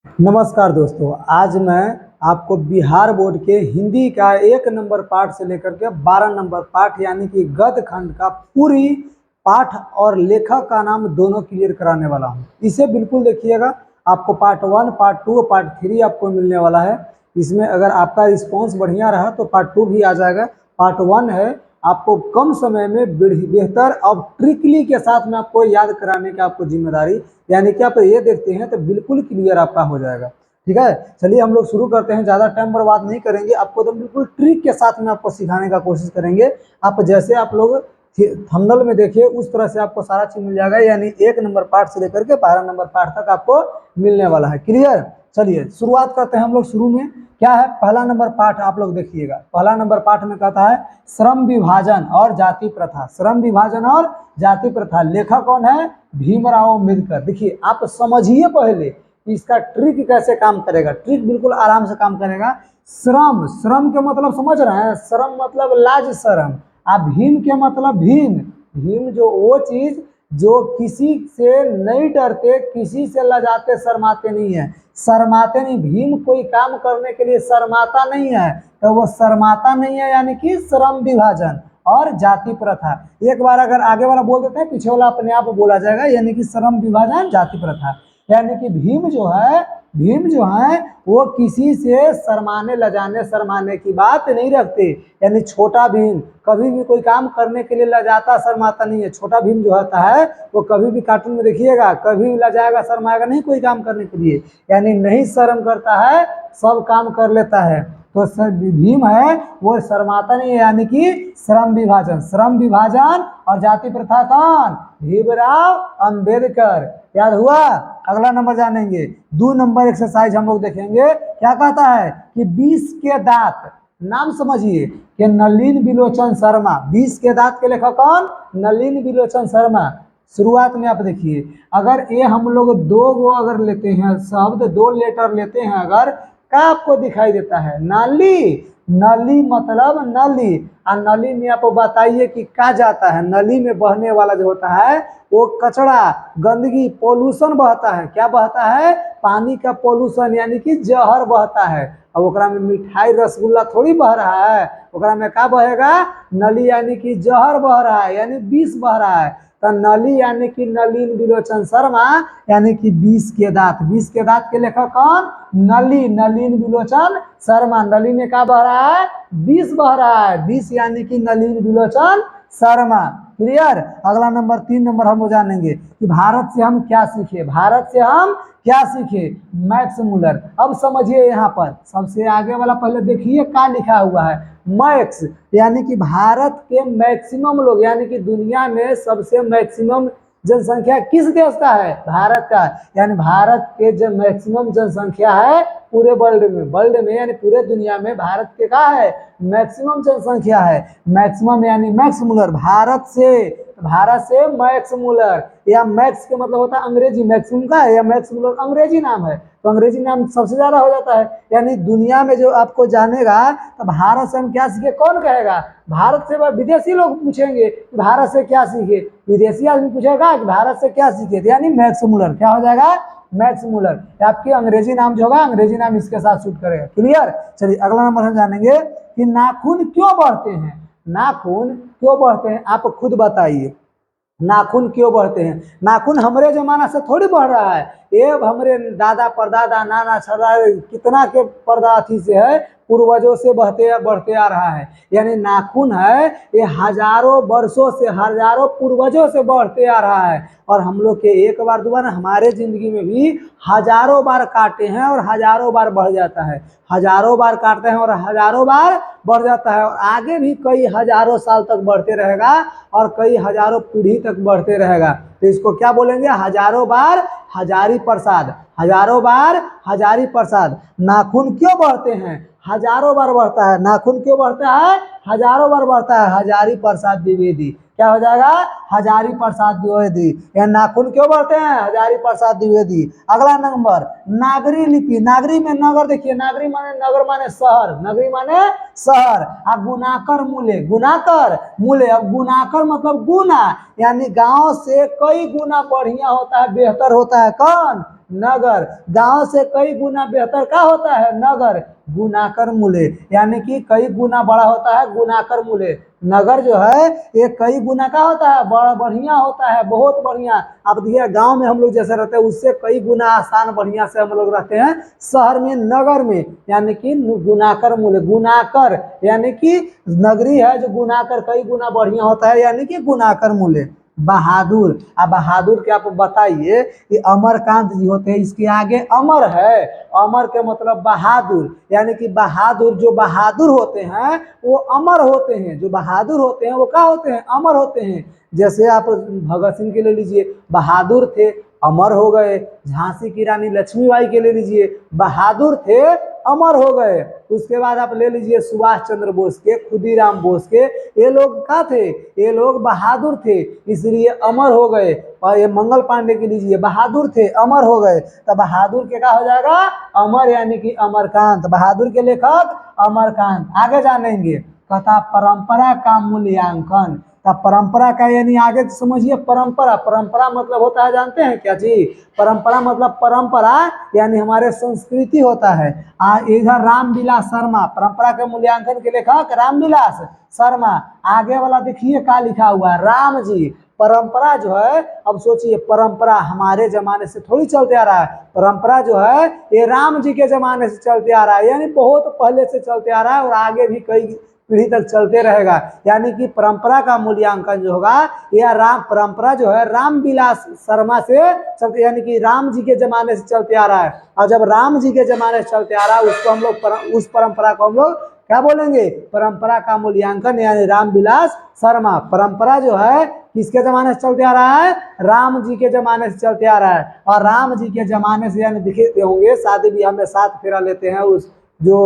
नमस्कार दोस्तों, आज मैं आपको बिहार बोर्ड के हिंदी का 1 नंबर पाठ से लेकर के 12 नंबर पाठ यानी कि गद्य खंड का पूरी पाठ और लेखक का नाम दोनों क्लियर कराने वाला हूं। इसे बिल्कुल देखिएगा, आपको पार्ट 1, पार्ट 2, पार्ट 3 आपको मिलने वाला है। इसमें अगर आपका रिस्पॉन्स बढ़िया रहा तो पार्ट 2 भी आ जाएगा। पार्ट 1 है आपको कम समय में बेहतर और ट्रिकली के साथ में आपको याद कराने की आपको जिम्मेदारी, यानी कि आप ये देखते हैं तो बिल्कुल क्लियर आपका हो जाएगा। ठीक है, चलिए हम लोग शुरू करते हैं। ज़्यादा टाइम बर्बाद नहीं करेंगे, आपको तो बिल्कुल ट्रिक के साथ में आपको सिखाने का कोशिश करेंगे। आप जैसे आप लोग थंबनेल में देखिए उस तरह से आपको सारा चीज मिल जाएगा, यानी 1 नंबर पाठ से लेकर के 12 नंबर पाठ तक आपको मिलने वाला है। क्लियर? चलिए शुरुआत करते हैं हम लोग। शुरू में क्या है, पहला नंबर पाठ आप लोग देखिएगा। पहला नंबर पाठ में कहता है श्रम विभाजन और जाति प्रथा। श्रम विभाजन और जाति प्रथा, लेखक कौन है? भीमराव अम्बेडकर। देखिए आप समझिए पहले कि इसका ट्रिक कैसे काम करेगा। ट्रिक बिल्कुल आराम से काम करेगा। श्रम, श्रम के मतलब समझ रहे हैं? श्रम मतलब लाज शर्म। आप भीम के मतलब भीम, भीम जो वो चीज जो किसी से नहीं डरते, किसी से लजाते शर्माते नहीं है। शर्माते नहीं, भीम कोई काम करने के लिए शर्माता नहीं है, तो वो शर्माता नहीं है, यानी कि श्रम विभाजन और जाति प्रथा। एक बार अगर आगे वाला बोल देते हैं, पीछे वाला अपने आप बोला जाएगा, यानी कि श्रम विभाजन जाति प्रथा। यानी कि भीम जो है वो किसी से शर्माने लजाने शर्माने की बात नहीं रखते। यानी छोटा भीम कभी भी कोई काम करने के लिए लजाता शर्माता नहीं है। छोटा भीम जो होता है वो कभी भी कार्टून में देखिएगा, कभी भी लजाएगा शर्माएगा नहीं कोई काम करने के लिए, यानी नहीं शर्म करता है, सब काम कर लेता है। तो भीम है वो शर्माता नहीं है, यानी कि श्रम विभाजन। श्रम विभाजन और जाति प्रथा कौन? भीमराव अंबेडकर। याद हुआ? अगला नंबर जानेंगे। 2 नंबर एक्सरसाइज हम लोग देखेंगे। क्या कहता है कि 20 के दांत, नाम समझिए कि नलिन बिलोचन शर्मा। 20 के दांत के लेखक कौन? नलिन बिलोचन शर्मा। शुरुआत में आप देखिए, अगर ये हम लोग दो गो अगर लेते हैं शब्द, 2 लेटर लेते हैं अगर, क्या आपको दिखाई देता है? नाली। नली मतलब नली, और नली में आप बताइए कि क्या जाता है? नली में बहने वाला जो होता है वो कचरा, गंदगी, पोल्यूशन बहता है। क्या बहता है? पानी का पोल्यूशन, यानी कि जहर बहता है। अब ओकरा में मिठाई रसगुल्ला थोड़ी बह रहा है, ओकरा में क्या बहेगा? नली, यानी कि जहर बह रहा है, यानी विष बह रहा है। तो नली यानी कि नलिन बिलोचन शर्मा, यानी कि 20 के दांत। 20 के दांत के लेखक कौन? नली, नलिन बिलोचन शर्मा। नली में क्या बह रहा है? विष बह रहा है, विष, यानी कि नलिन बिलोचन शर्मा। क्लियर? अगला नंबर 3 नंबर हम जानेंगे कि भारत से हम क्या सीखे। भारत से हम क्या सीखे? Max Muller. अब समझिए, यहाँ पर सबसे आगे वाला पहले देखिए क्या लिखा हुआ है, मैक्स, यानी कि भारत के मैक्सिमम लोग, यानी कि दुनिया में सबसे मैक्सिमम जनसंख्या किस देश का है? भारत का। यानी भारत के जो मैक्सिमम जनसंख्या है पूरे वर्ल्ड में यानी पूरे दुनिया में भारत के का है? मैक्सिमम जनसंख्या है। मैक्सिमम यानी मैक्स मुलर। भारत से मैक्स मुलर, या मैक्स के मतलब होता है अंग्रेजी, मैक्सिमम का है, या मैक्स मुलर अंग्रेजी नाम है, तो अंग्रेजी नाम सबसे ज्यादा हो जाता है। यानी दुनिया में जो आपको जानेगा तो भारत से हम क्या सीखे कौन कहेगा? भारत से विदेशी लोग पूछेंगे भारत से क्या सीखे, विदेशी आदमी पूछेगा कि भारत से क्या सीखे, यानी मैक्स मुलर। क्या हो जाएगा? Max Muller. आपकी अंग्रेजी नाम जो होगा, अंग्रेजी नाम इसके साथ शूट करेगा। क्लियर? चलिए अगला नंबर हम जानेंगे कि नाखून क्यों बढ़ते हैं। नाखून क्यों बढ़ते हैं, आप खुद बताइए। नाखून क्यों बढ़ते हैं? नाखून हमारे जमाना से थोड़ी बढ़ रहा है, ये हमारे दादा परदादा नाना छड़ा कितना के पर्दा अथी से है, पूर्वजों से बढ़ते आ रहा है। यानी नाखून है ये हजारों वर्षों से, हजारों पूर्वजों से बढ़ते आ रहा है, और हम लोग के एक बार दो बार, हमारे जिंदगी में भी हजारों बार काटे हैं और हजारों बार बढ़ जाता है। हजारों बार काटते हैं और हजारों बार बढ़ जाता है, और आगे भी कई हजारों साल तक बढ़ते रहेगा और कई हजारों पीढ़ी तक बढ़ते रहेगा। तो इसको क्या बोलेंगे? हजारों बार हजारी प्रसाद। हजारों बार हजारी प्रसाद। नाखून क्यों बढ़ते हैं? हजारों बार बढ़ता है। नाखून क्यों बढ़ता है? हजारों बार बढ़ता है। हजारी प्रसाद द्विवेदी। क्या हो जाएगा? हजारी प्रसाद द्विवेदी। या नाखून क्यों बढ़ते हैं? हजारी प्रसाद द्विवेदी। अगला नंबर, नागरी लिपि। नागरी में नगर देखिए, नागरी माने नगर माने शहर, नगरी माने शहर। अब गुनाकर मूले, गुनाकर मूले। अब गुनाकर मतलब गुना, यानी गांव से कई गुना बढ़िया होता है, बेहतर होता है कौन? नगर। गांव से कई गुना बेहतर क्या होता है? नगर। गुनाकर मूल्य, यानी कि कई गुना बड़ा होता है गुनाकर मूल्य। नगर जो है ये कई गुना का होता है, बड़ा बढ़िया होता है, बहुत बढ़िया। आप देखिए गांव में हम लोग जैसे रहते हैं उससे कई गुना आसान बढ़िया से हम लोग रहते हैं शहर में, नगर में, यानी कि गुनाकर मूल्य। गुनाकर यानी कि नगरी है जो गुनाकर कई गुना बढ़िया होता है, यानी कि गुनाकर मूल्य। बहादुर, अब बहादुर के आप बताइए कि अमरकांत जी होते हैं, इसके आगे अमर है, अमर के मतलब बहादुर, यानी कि बहादुर, जो बहादुर होते हैं वो अमर होते हैं, जो बहादुर होते हैं वो क्या होते हैं? अमर होते हैं। जैसे आप भगत सिंह के ले लीजिए, बहादुर थे, अमर हो गए। झांसी की रानी लक्ष्मीबाई के ले लीजिए, बहादुर थे, अमर हो गए। उसके बाद आप ले लीजिए सुभाष चंद्र बोस के, खुदीराम बोस के, ये लोग क्या थे? ये लोग बहादुर थे, इसलिए अमर हो गए। और ये मंगल पांडे के लीजिए, बहादुर थे, अमर हो गए। तो बहादुर के क्या हो जाएगा? अमर, यानी कि अमरकांत। बहादुर के लेखक अमरकांत। आगे जानेंगे, कहता परंपरा का मूल्यांकन। तब परंपरा का यानी आगे समझिए, परंपरा, परंपरा मतलब होता है जानते हैं क्या जी? परंपरा मतलब परंपरा यानी हमारे संस्कृति होता है। इधर रामविलास शर्मा, परंपरा के मूल्यांकन के लेखक रामविलास शर्मा। आगे वाला देखिए क्या लिखा हुआ है, राम जी। परंपरा जो है, अब सोचिए परंपरा हमारे जमाने से थोड़ी चलते आ रहा है, परंपरा जो है ये राम जी के जमाने से चलते आ रहा है, यानी बहुत पहले से चलते आ रहा है और आगे भी कई पीढ़ी तक चलते रहेगा। यानी कि परंपरा का मूल्यांकन जो होगा यह राम, परंपरा जो है रामविलास शर्मा से चलते, यानी कि राम जी के जमाने से चलते आ रहा है। और जब राम जी के जमाने से चलते आ रहा है उसको हम लोग उस परंपरा को हम लोग क्या बोलेंगे? परंपरा का मूल्यांकन, यानी रामविलास शर्मा। परंपरा जो है किसके जमाने से चलते आ रहा है? राम जी के जमाने से चलते आ रहा है। और राम जी के जमाने से यानी दिखे होंगे शादी ब्याह में 7 फेरा लेते हैं, उस जो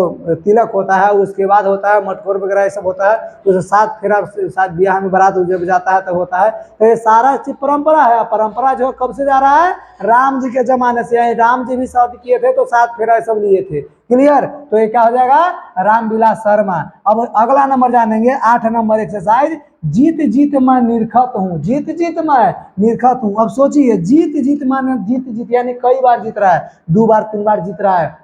तिलक होता है उसके बाद होता है मटकोर वगैरह ये सब होता है, तो 7 फेरा शाद ब्याह में बारात जब जाता है तब होता है। तो ये सारा चीज परंपरा है। परंपरा जो कब से जा रहा है? राम जी के जमाने से, यानी राम जी भी शादी किए थे तो 7 फेरा सब लिए थे। क्लियर? तो ये क्या हो जाएगा? रामविलास शर्मा। अब अगला नंबर जानेंगे, 8 नंबर एक्सरसाइज, जीत जीत मैं निरखत हूँ। जीत जीत मैं निरखत हूँ। अब सोचिए, जीत जीत माने जीत जीत यानी कई बार जीत रहा है, 2 बार 3 बार जीत रहा है।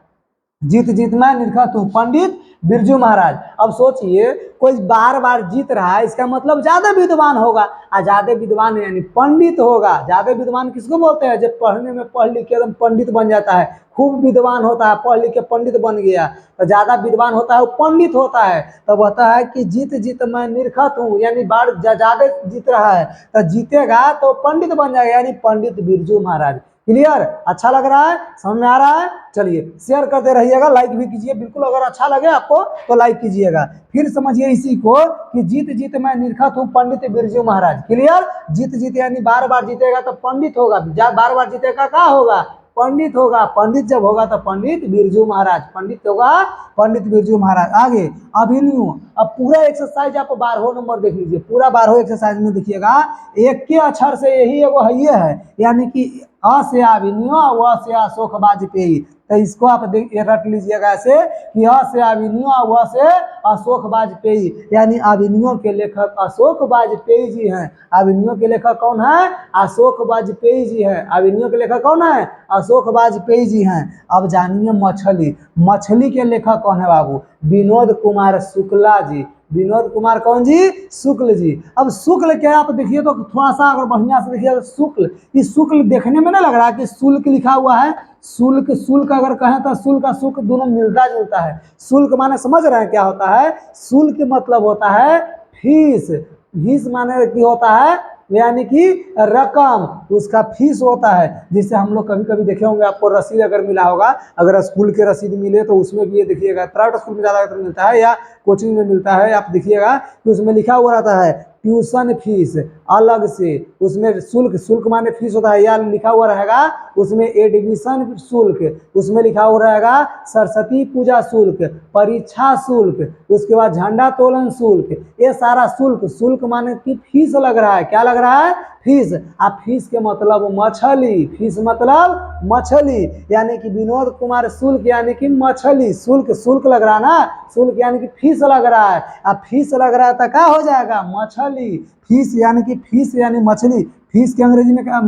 जीत जीत मैं निरखत हूँ, पंडित बिरजू महाराज। अब सोचिए कोई बार बार जीत रहा है, इसका मतलब ज्यादा विद्वान होगा, और ज्यादा विद्वान यानी पंडित होगा। ज्यादा विद्वान किसको बोलते हैं? जब पढ़ने में पढ़ लिख के एकदम पंडित बन जाता है, खूब विद्वान होता है, पढ़ लिख के पंडित बन गया, तो ज्यादा विद्वान होता है वो पंडित होता है। तो होता है कि जीत जीत मैं निरखत हूँ, यानी बार ज्यादा जीत रहा है, तो जीतेगा तो पंडित बन जाएगा, यानी पंडित बिरजू महाराज। क्लियर? अच्छा लग रहा है? समझ में आ रहा है? चलिए शेयर करते रहिएगा, लाइक भी कीजिए बिल्कुल, अगर अच्छा लगे आपको तो लाइक कीजिएगा। फिर समझिए इसी को कि जीत जीत मैं निरखत हूँ, पंडित बिरजू महाराज। क्लियर? जीत जीत यानी बार बार जीतेगा तो पंडित होगा, बार बार जीतेगा क्या होगा? पंडित होगा। पंडित जब होगा तो पंडित बिरजू महाराज, पंडित होगा पंडित बिरजू महाराज। आगे अभिनयु। अब पूरा एक्सरसाइज आप 12 नंबर देख लीजिए, पूरा 12 एक्सरसाइज में देखिएगा, एक के अक्षर से यही एगो है, यानी कि अ से अभिनयो, व से अशोक वाजपेयी। तो इसको आप रट लीजिएगा ऐसे कि अ से अभिनयो, व से अशोक वाजपेयी, यानी अभिनयो के लेखक अशोक वाजपेयी जी हैं। अभिनयो के लेखक कौन है? अशोक वाजपेयी जी हैं। अभिनयो के लेखक कौन है? अशोक वाजपेयी जी हैं। अब जानिए मछली। मछली के लेखक कौन है बाबू? विनोद कुमार शुक्ला जी। विनोद कुमार कौन जी? शुक्ल जी। अब शुक्ल के आप देखिए तो थोड़ा सा अगर बढ़िया से देखिए तो शुक्ल, इस शुक्ल देखने में नहीं लग रहा है कि शुल्क लिखा हुआ है? शुल्क, शुल्क अगर कहें तो शुल्क का शुल्क दोनों मिलता जुलता है। शुल्क माने समझ रहे हैं क्या होता है? शुल्क मतलब होता है फीस। फीस माने की होता है यानी कि रकम, उसका फीस होता है। जिससे हम लोग कभी कभी देखे होंगे, आपको रसीद अगर मिला होगा, अगर स्कूल के रसीद मिले तो उसमें भी ये देखिएगा, प्राइवेट स्कूल में ज़्यादा मिलता है या कोचिंग में मिलता है, आप देखिएगा कि उसमें लिखा हुआ रहता है ट्यूशन फीस अलग से, उसमें शुल्क, शुल्क माने फीस होता है, या लिखा हुआ रहेगा उसमें एडमिशन शुल्क, उसमें लिखा हुआ रहेगा सरस्वती पूजा शुल्क, परीक्षा शुल्क, उसके बाद झंडा तोलन शुल्क, ये सारा शुल्क। शुल्क माने कि फीस लग रहा है, क्या लग रहा है? फीस। आप फीस के मतलब मछली, फीस मतलब मछली, यानी कि विनोद कुमार शुल्क यानी कि मछली। शुल्क, शुल्क लग रहा है ना, शुल्क यानी कि फीस लग रहा है। अब फीस लग रहा है तो क्या हो जाएगा? मछली। फीस यानी कि फीस यानी मछली। फीस के अंग्रेजी में क्या?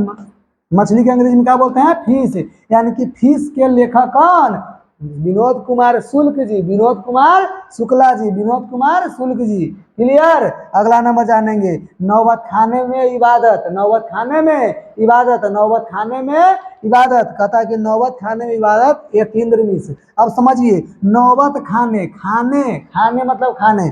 मछली के अंग्रेजी में क्या बोलते हैं? फिश। यानी कि फिश के लेखक कौन? विनोद कुमार शुक्ल जी, विनोद कुमार शुक्ला जी, विनोद कुमार शुक्ल जी। क्लियर? अगला नंबर जानेंगे, नौबत खाने में इबादत, नौबत खाने में इबादत, नौबत खाने में इबादत। कहता है कि नौबत खाने में इबादत यतीन्द्र मिश्र। अब समझिए, नौबत खाने, खाने खाने मतलब खाने।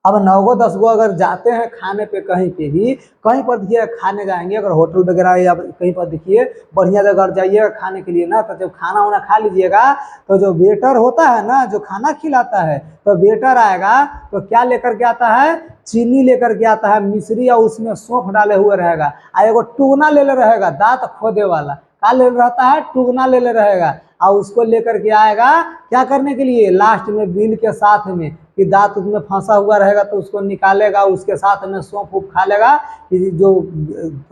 अब 9 10 अगर जाते हैं खाने पे कहीं पे भी, कहीं पर देखिए खाने जाएंगे, अगर होटल वगैरह या कहीं पर देखिए बढ़िया जगह जाइएगा खाने के लिए ना, तो जब खाना वाना खा लीजिएगा तो जो वेटर होता है ना, जो खाना खिलाता है, तो वेटर आएगा तो क्या लेकर के आता है? चीनी लेकर के आता है, मिश्री, और उसमें सौंफ डाले हुए रहेगा, आ एगो टूगना ले ले रहेगा, दांत खोदे वाला क्या ले रहता है? टूगना ले ले रहेगा, और उसको लेकर के आएगा क्या करने के लिए? लास्ट में बिल के साथ में, कि दांत उसमें फंसा हुआ रहेगा तो उसको निकालेगा, उसके साथ में सौंफ उप खा लेगा, कि जो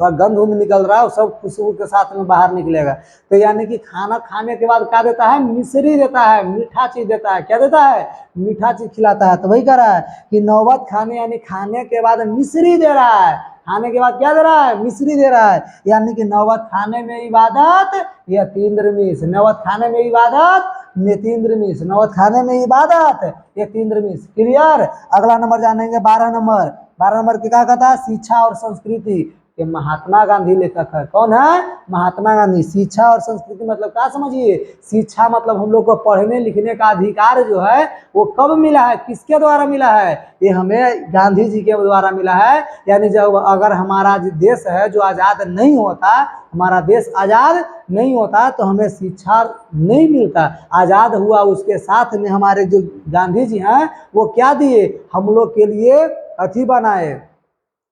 गंध उंध निकल रहा है वो सब खुशबू के साथ में बाहर निकलेगा। तो यानी कि खाना खाने के बाद क्या देता है? मिश्री देता है, मीठा चीज देता है। क्या देता है? मीठा चीज खिलाता है। तो वही कह रहा है कि नौबत खाने यानी खाने के बाद मिश्री दे रहा है, खाने के बाद क्या दे रहा है? मिश्री दे रहा है। यानी कि नौबत खाने में इबादत यतीन्द्र मिश्र, नौबत खाने में इबादत यतीन्द्र मिश्र, नौबत खाने में इबादत यतीन्द्र मिश्र। क्लियर? अगला नंबर जानेंगे 12 नंबर। 12 नंबर के क्या कहता है? शिक्षा और संस्कृति के महात्मा गांधी लेखक है। कौन है? महात्मा गांधी। शिक्षा और संस्कृति मतलब क्या समझिए? शिक्षा मतलब हम लोग को पढ़ने लिखने का अधिकार जो है वो कब मिला है? किसके द्वारा मिला है? ये हमें गांधी जी के द्वारा मिला है। यानी जब अगर हमारा देश है जो आज़ाद नहीं होता, हमारा देश आज़ाद नहीं होता तो हमें शिक्षा नहीं मिलता। आज़ाद हुआ उसके साथ में हमारे जो गांधी जी हैं वो क्या दिए? हम लोग के लिए अथी बनाए,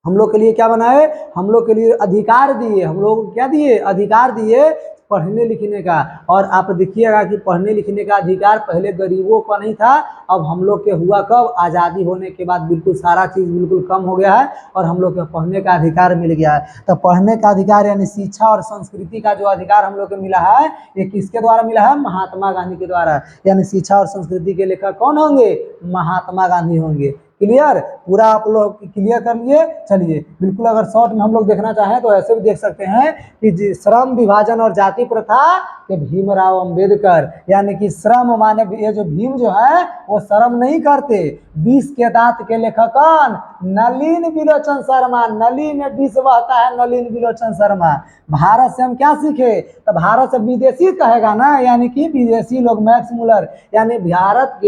हम लोग के लिए क्या बनाए? हम लोग के लिए अधिकार दिए। हम लोग क्या दिए? अधिकार दिए पढ़ने लिखने का। और आप देखिएगा कि पढ़ने लिखने का अधिकार पहले गरीबों का नहीं था, अब हम लोग के हुआ कब? आज़ादी होने के बाद बिल्कुल सारा चीज़ बिल्कुल कम हो गया है और हम लोग को पढ़ने का अधिकार मिल गया है। तो पढ़ने का अधिकार यानी शिक्षा और संस्कृति का जो अधिकार हम लोग को मिला है, ये किसके द्वारा मिला है? महात्मा गांधी के द्वारा। यानी शिक्षा और संस्कृति के लेखक कौन होंगे? महात्मा गांधी होंगे। क्लियर? पूरा आप लोग क्लियर कर लिए? चलिए बिल्कुल, अगर शॉर्ट में हम लोग देखना चाहें तो ऐसे भी देख सकते हैं कि श्रम विभाजन और जाति प्रथा के भीमराव अंबेडकर। यानी कि श्रम माने ये जो भीम जो है वो श्रम नहीं करते। 20 के दांत के लेखक कौन? नलिन बिलोचन शर्मा। नली में 20 बहता है, नलिन बिलोचन शर्मा। भारत से हम क्या सीखे? तो भारत से विदेशी कहेगा ना, यानी कि विदेशी लोग, मैक्स मुलर। यानी भारत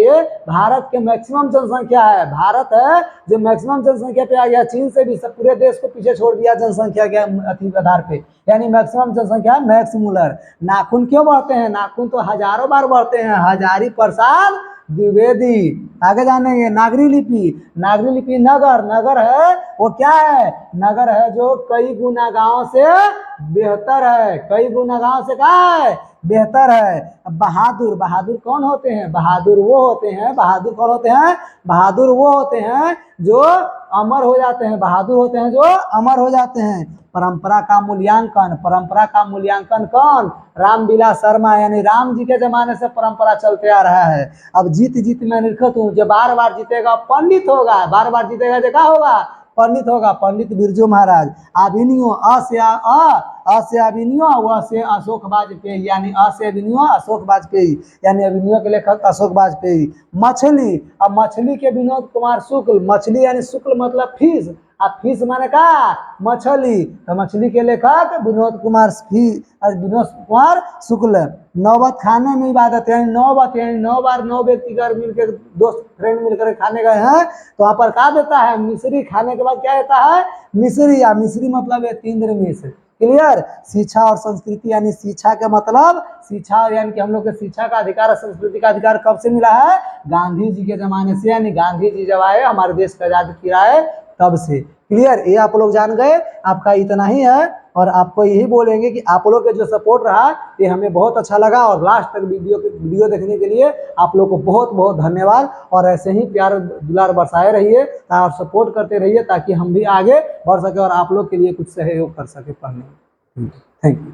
के मैक्सिमम जनसंख्या है, भारत है जो मैक्सिमम जनसंख्या पे आ गया। चीन से भी सब पूरे देश को पीछे छोड़ दिया जनसंख्या के अति आधार पे, यानी मैक्सिमम जनसंख्या मैक्स मुलर। नाखून क्यों बढ़ते हैं? नाखून तो हजारों बार बढ़ते हैं, हजारी प्रसाद द्विवेदी। आगे जानेंगे नागरी लिपि। नागरी लिपि नगर, नगर है वो क्या है? नगर है जो कई गुना गांव से बेहतर है, कई गुना गांव से क्या है? बेहतर है। बहादुर, बहादुर कौन होते हैं? बहादुर वो होते हैं, बहादुर कौन होते हैं? बहादुर वो होते हैं जो अमर हो जाते हैं, बहादुर होते हैं जो अमर हो जाते हैं। परंपरा का मूल्यांकन, परंपरा का मूल्यांकन कौन? रामविलास शर्मा। यानी राम जी के जमाने से परंपरा चलते आ रहा है। अब जीत जीत मैं निरखत हूँ, जो बार बार जीतेगा पंडित होगा, बार बार जीतेगा जो क्या होगा? पंडित होगा। पंडित बिरजू महाराज। अभिनियो अ से अभिनियो, व से अशोक वाजपेयी। यानी अ से अभिनियो अशोक वाजपेयी, यानी अभिनियो के लेखक अशोक वाजपेयी। मछली, अब मछली के विनोद कुमार शुक्ल। मछली यानी शुक्ल मतलब फिश, अब फिश माने का? मछली। तो मछली के लेखक विनोद कुमार शुक्ल। नौबत खाने में इबादत, यानी नौबत यानी 9 बार 9 व्यक्ति अगर मिलकर दोस्त फ्रेंड मिलकर खाने गए हैं तो वहाँ पर क्या देता है? मिश्री। खाने के बाद क्या देता है? मिश्री। या मिश्री मतलब यतीन्द्र मिश्र। क्लियर? शिक्षा और संस्कृति यानी शिक्षा के मतलब, शिक्षा यानी कि हम लोग के शिक्षा का अधिकार और संस्कृति का अधिकार कब से मिला है? गांधी जी के जमाने से। यानी गांधी जी जब आए हमारे देश को आजाद किया है तब से। क्लियर? ये आप लोग जान गए। आपका इतना ही है और आपको यही बोलेंगे कि आप लोग के जो सपोर्ट रहा ये हमें बहुत अच्छा लगा, और लास्ट तक वीडियो देखने के लिए आप लोग को बहुत बहुत धन्यवाद। और ऐसे ही प्यार दुलार बरसाए रहिए और सपोर्ट करते रहिए ताकि हम भी आगे बढ़ सके और आप लोग के लिए कुछ सहयोग कर सके पढ़ने में। Thank you.